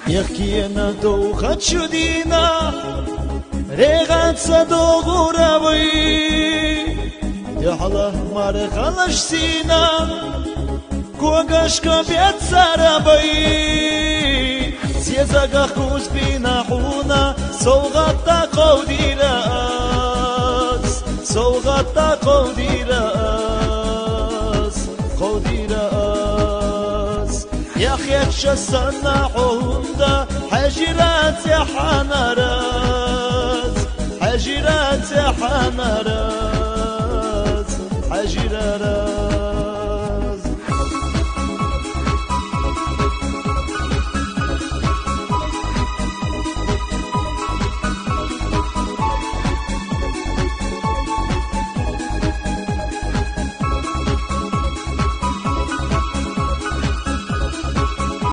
يخكينا دوخة شدينا ريغات صدوغ ربي يحله مار خلش سينا كوغش كبيت سربي سيزاق خوز بينا حونا سوغتا قودي راس سوغتا قودي راس قودي راس يا خيتش السنة عوندا حجرات يا حنراس حجرات يا حنراس حجرات